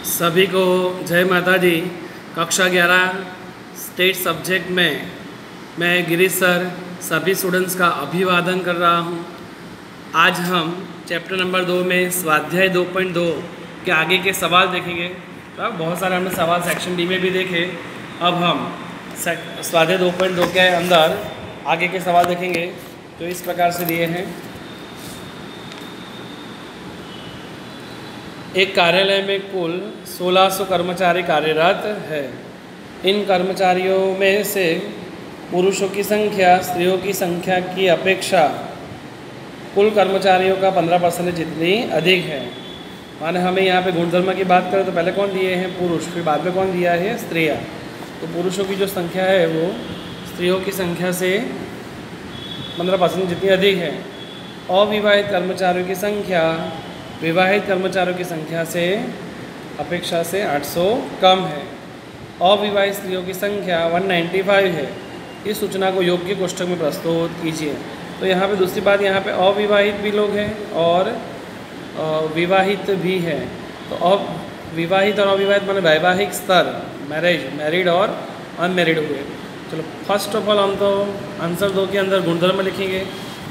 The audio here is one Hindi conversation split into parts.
सभी को जय माता दी। कक्षा 11 स्टेट सब्जेक्ट में मैं गिरीश सर सभी स्टूडेंट्स का अभिवादन कर रहा हूं। आज हम चैप्टर नंबर 2 में स्वाध्याय 2.2 के आगे के सवाल देखेंगे। तो बहुत सारे हमने सवाल सेक्शन डी में भी देखे। अब हम स्वाध्याय 2.2 के अंदर आगे के सवाल देखेंगे। तो इस प्रकार से दिए हैं। एक कार्यालय में कुल 1600 कर्मचारी कार्यरत है। इन कर्मचारियों में से पुरुषों की संख्या स्त्रियों की संख्या की अपेक्षा कुल कर्मचारियों का 15% जितनी अधिक है। माने हमें यहाँ पे गुणधर्म की बात करें तो पहले कौन दिए हैं? पुरुष। फिर बाद में कौन दिया है? स्त्रियाँ। तो पुरुषों की जो संख्या है वो स्त्रियों की संख्या से 15% जितनी अधिक है। अविवाहित कर्मचारियों की संख्या विवाहित कर्मचारियों की संख्या से अपेक्षा से 800 कम है। अविवाहित स्त्रियों की संख्या 195 है। इस सूचना को योग्य कोष्ठक में प्रस्तुत कीजिए। तो यहाँ पे दूसरी बात, यहाँ पे अविवाहित भी लोग हैं और विवाहित भी है। तो विवाहित और अविवाहित माने वैवाहिक स्तर, मैरिड और अनमैरिड हुए। चलो फर्स्ट ऑफ ऑल हम तो आंसर 2 के अंदर गुणधर्म लिखेंगे।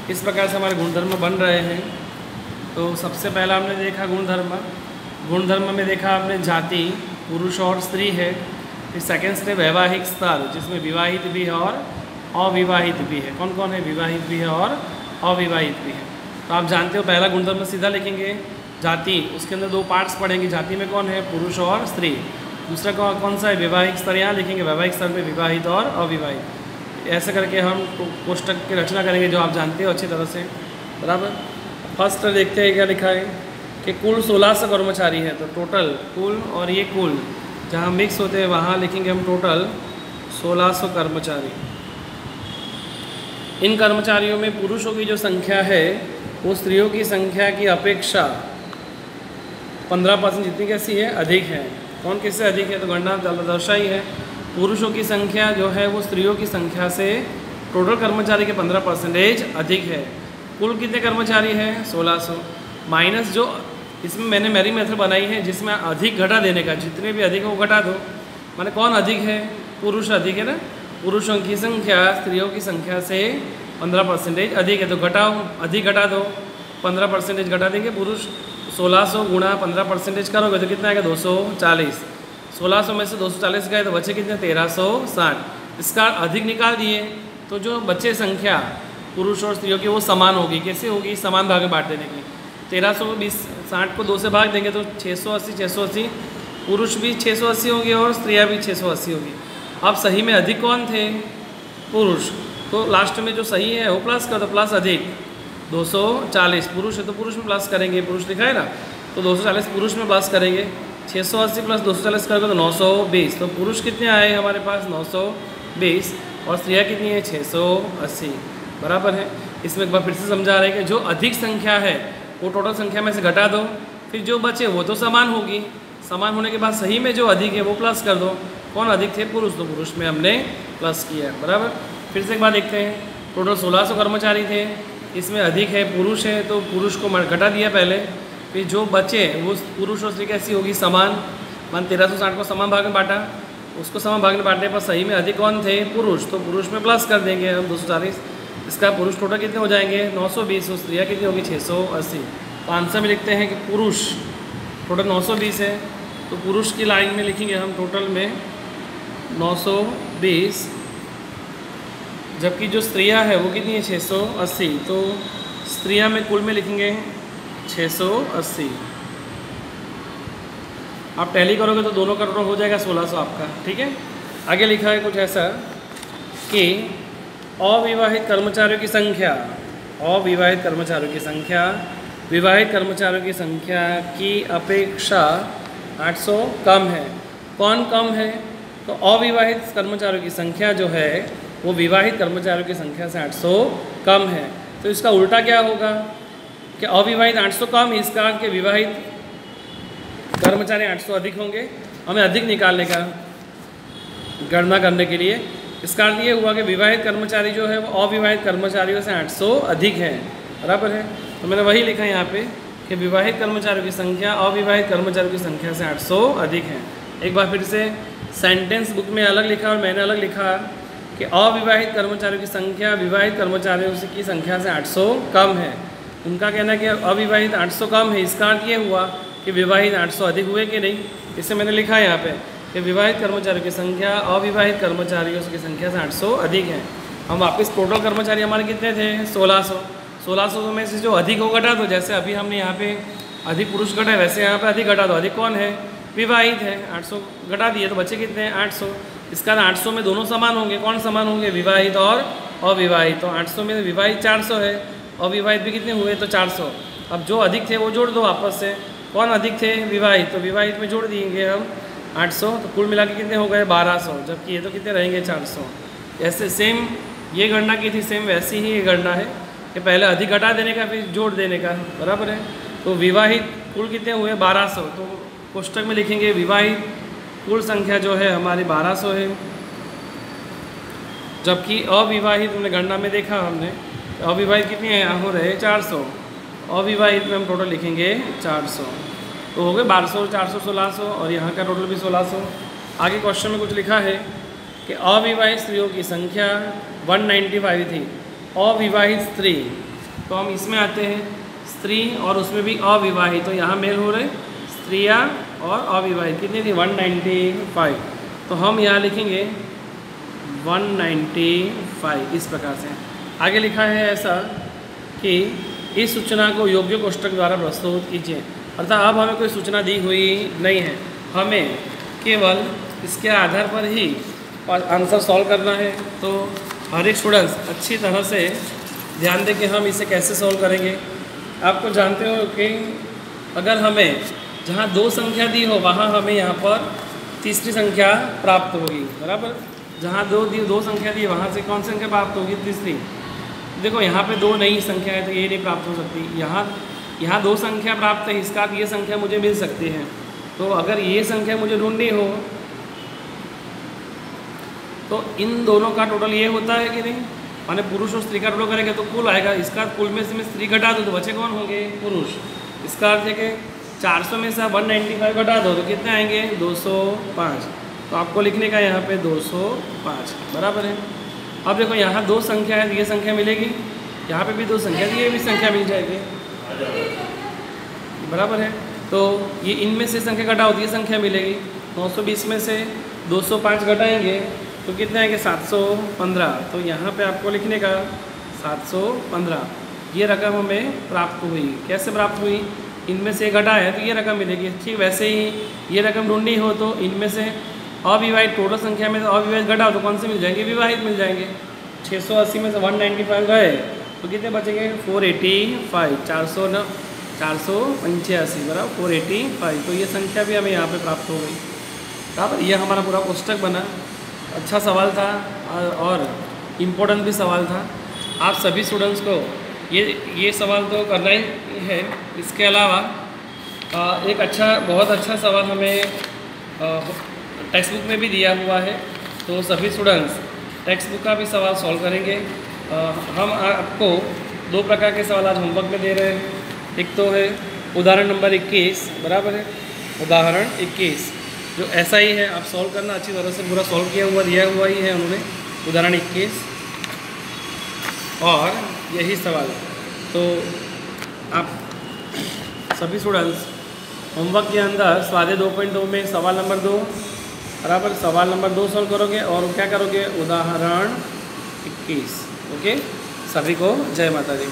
इस प्रकार से हमारे गुणधर्म बन रहे हैं। तो सबसे पहला हमने देखा गुणधर्म में देखा आपने जाति, पुरुष और स्त्री है। फिर सेकेंड स्टेप वैवाहिक स्तर, जिसमें विवाहित भी है और अविवाहित भी है। कौन कौन है? विवाहित भी है और अविवाहित भी है। तो आप जानते हो पहला गुणधर्म सीधा लिखेंगे जाति, उसके अंदर 2 पार्ट्स पढ़ेंगे। जाति में कौन है? पुरुष और स्त्री। दूसरा कौन सा है? वैवाहिक स्तर। यहाँ लिखेंगे वैवाहिक स्तर में विवाहित और अविवाहित। ऐसे करके हम कोष्ठक की रचना करेंगे जो आप जानते हो अच्छी तरह से, बराबर। फर्स्ट देखते हैं क्या लिखा है कि कुल 1600 कर्मचारी है। तो टोटल कुल और ये कुल जहाँ मिक्स होते हैं वहाँ लिखेंगे हम टोटल 1600 कर्मचारी। इन कर्मचारियों में पुरुषों की जो संख्या है वो स्त्रियों की संख्या की अपेक्षा 15% जितनी कैसी है? अधिक है। कौन किससे अधिक है? तो गणना दर्शाई है। पुरुषों की संख्या जो है वो स्त्रियों की संख्या से टोटल कर्मचारी के 15% अधिक है। कुल कितने कर्मचारी हैं? 1600 माइनस जो इसमें मैंने मेरी मेथड बनाई है जिसमें अधिक घटा देने का, जितने भी अधिक है वो घटा दो। माने कौन अधिक है? पुरुष अधिक है ना। पुरुषों की संख्या स्त्रियों की संख्या से 15% अधिक है। तो घटाओ, अधिक घटा दो, 15% घटा देंगे। पुरुष 1600 गुणा 15% करोगे तो कितना आएगा? 240। 1600 में से 240 गए तो बचे कितने? 1360। इसका अधिक निकाल दिए तो जो बचे संख्या पुरुष और स्त्रियों की वो समान होगी। कैसे होगी? समान भाग में बांट देने की। 1360 को 2 से भाग देंगे तो 680 पुरुष भी 680 होंगे और स्त्रियाँ भी 680 होगी। अब सही में अधिक कौन थे? पुरुष। तो लास्ट में जो सही है वो प्लस कर दो, प्लस अधिक 240 पुरुष है तो पुरुष में प्लस करेंगे। पुरुष लिखा है ना, तो 240 पुरुष में प्लस करेंगे। 680 प्लस 240 करोगे तो 920। तो पुरुष कितने आए हमारे पास? 920 और स्त्रियाँ कितनी है? 680, बराबर है। इसमें एक बार फिर से समझा रहे हैं कि जो अधिक संख्या है वो टोटल संख्या में से घटा दो, फिर जो बचे वो तो समान होगी। समान होने के बाद सही में जो अधिक है वो प्लस कर दो। कौन अधिक थे? पुरुष। तो पुरुष में हमने प्लस किया है, बराबर। फिर से एक बार देखते हैं। टोटल 1600 कर्मचारी थे, इसमें अधिक है पुरुष है तो पुरुष को घटा दिया पहले। फिर जो बचे वो पुरुष और स्त्री कैसी होगी? समान। मान 1360 को समान भाग में बांटा, उसको समान भाग में बांटने पर सही में अधिक कौन थे? पुरुष। तो पुरुष में प्लस कर देंगे हम 240। इसका पुरुष टोटल कितने हो जाएंगे? 920 और स्त्रियाँ कितनी होगी? 680। तो आंसर में लिखते हैं कि पुरुष टोटल 920 है। तो पुरुष की लाइन में लिखेंगे हम टोटल में 920, जबकि जो स्त्रियाँ है वो कितनी है? 680। तो स्त्रियाँ में कुल में लिखेंगे 680। आप टैली करोगे तो दोनों का टोटल हो जाएगा 1600 आपका, ठीक है। आगे लिखा है कुछ ऐसा कि अविवाहित कर्मचारियों की संख्या विवाहित कर्मचारियों की संख्या की अपेक्षा 800 कम है। कौन कम है? तो अविवाहित कर्मचारियों की संख्या जो है वो विवाहित कर्मचारियों की संख्या से 800 कम है। तो इसका उल्टा क्या होगा कि अविवाहित 800 कम, इसका कि विवाहित कर्मचारी 800 अधिक होंगे। हमें अधिक निकालने का गणना करने के लिए इसका अर्थ ये हुआ कि विवाहित कर्मचारी जो है वो अविवाहित कर्मचारियों से 800 अधिक है, बराबर है। तो मैंने वही लिखा यहाँ पे कि विवाहित कर्मचारियों की संख्या अविवाहित कर्मचारियों की संख्या से 800 अधिक है। एक बार फिर से सेंटेंस बुक में अलग लिखा और मैंने अलग लिखा कि अविवाहित कर्मचारियों की संख्या विवाहित कर्मचारियों की संख्या से 800 कम है। उनका कहना है कि अविवाहित 800 कम है, इसका अर्थ ये हुआ कि विवाहित 800 अधिक हुए कि नहीं। इसे मैंने लिखा है यहाँ पे कि विवाहित कर्मचारियों की संख्या अविवाहित कर्मचारियों की संख्या से 800 अधिक है। हम वापस टोटल कर्मचारी हमारे कितने थे? 1600 में से जो अधिक हो घटा दो, जैसे अभी हमने यहाँ पे अधिक पुरुष घटा है वैसे यहाँ पे अधिक घटा दो। अधिक कौन है? विवाहित है। 800 घटा दिए तो बचे कितने हैं? 800। इसका 800 में दोनों समान होंगे। कौन समान होंगे? विवाहित और अविवाहित। तो 800 में विवाहित 400 है, अविवाहित भी कितने हुए? तो 400। अब जो अधिक थे वो जोड़ दो आपस से। कौन अधिक थे? विवाहित। तो विवाहित में जोड़ देंगे हम 800, तो कुल मिला के कितने हो गए? 1200। जबकि ये तो कितने रहेंगे? 400। ऐसे सेम ये गणना की थी, सेम वैसी ही ये गणना है कि पहले अधिक घटा देने का फिर जोड़ देने का, बराबर है। तो विवाहित कुल कितने हुए? 1200। तो कोष्टक में लिखेंगे विवाहित कुल संख्या जो है हमारी 1200 है, जबकि अविवाहित हमने गणना में देखा हमने अविवाहित कितने हैं? हो रहे 400। अविवाहित में हम टोटल लिखेंगे 400। तो हो गए 1200, 400, 1600 और यहाँ का टोटल भी 1600। आगे क्वेश्चन में कुछ लिखा है कि अविवाहित स्त्रियों की संख्या 195 थी। अविवाहित स्त्री, तो हम इसमें आते हैं स्त्री और उसमें भी अविवाहित, तो यहाँ मेल हो रहे स्त्रियाँ और अविवाहित। कितनी थी? 195। तो हम यहाँ लिखेंगे 195 इस प्रकार से। आगे लिखा है ऐसा कि इस सूचना को योग्य कोष्टक द्वारा प्रस्तुत कीजिए। अर्थात अब हमें कोई सूचना दी हुई नहीं है, हमें केवल इसके आधार पर ही आंसर सॉल्व करना है। तो हर एक स्टूडेंट्स अच्छी तरह से ध्यान दें कि हम इसे कैसे सॉल्व करेंगे। आपको जानते हो कि अगर हमें जहाँ 2 संख्या दी हो वहाँ हमें यहाँ पर तीसरी संख्या प्राप्त होगी, बराबर। जहाँ दो संख्या दी वहाँ से कौन सी संख्या प्राप्त होगी? तीसरी। देखो यहाँ पे 2 नई संख्या है तो ये नहीं प्राप्त हो सकती। यहाँ 2 संख्या प्राप्त है, इसका ये संख्या मुझे मिल सकती है। तो अगर ये संख्या मुझे ढूंढनी हो तो इन दोनों का टोटल ये होता है कि नहीं? माने पुरुष और स्त्री का टोटल करेंगे तो कुल आएगा। इसका कुल में से मैं स्त्री घटा दूँ तो बचे कौन होंगे? पुरुष। इसका अर्थ है कि 400 में से 195 घटा दो तो कितने आएंगे? 205। तो आपको लिखने का यहाँ पे 205, बराबर है। अब देखो यहाँ 2 संख्या है, ये संख्या मिलेगी, यहाँ पे भी 2 संख्या दी, ये भी संख्या मिल जाएगी, बराबर है। तो ये इनमें से संख्या घटाओ तो ये संख्या मिलेगी। 920 में से 205 घटाएंगे तो कितने आएंगे? 715। तो यहाँ पे आपको लिखने का 715। ये रकम हमें प्राप्त हुई। कैसे प्राप्त हुई? इनमें से घटा है तो ये रकम मिलेगी। ठीक वैसे ही ये रकम ढूंढनी हो तो इनमें से अविवाहित टोटल संख्या में तो अविवाहित घटाओ तो कौन से मिल जाएंगे? विवाहित मिल जाएंगे। 680 में से 195 गए तो कितने बचेंगे? 485। 485 बराबर 485। तो ये संख्या भी हमें यहाँ पे प्राप्त हो गई, बराबर। ये हमारा पूरा कोष्टक बना। अच्छा सवाल था और इम्पोर्टेंट भी सवाल था। आप सभी स्टूडेंट्स को ये सवाल तो करना ही है। इसके अलावा एक बहुत अच्छा सवाल हमें टेक्स्ट बुक में भी दिया हुआ है, तो सभी स्टूडेंट्स टेक्स्ट बुक का भी सवाल सॉल्व करेंगे। हम आपको 2 प्रकार के सवाल आज होमवर्क में दे रहे हैं। एक तो है उदाहरण नंबर 21, बराबर है। उदाहरण 21 जो ऐसा ही है, आप सॉल्व करना अच्छी तरह से, पूरा सॉल्व दिया हुआ ही है उन्होंने, उदाहरण 21 और यही सवाल। तो आप सभी स्टूडेंट्स होमवर्क के अंदर स्वाध्याय 2.2 में सवाल नंबर 2, बराबर सवाल नंबर 2 सॉल्व करोगे और क्या करोगे? उदाहरण 21। ओके, सभी को जय माता दी।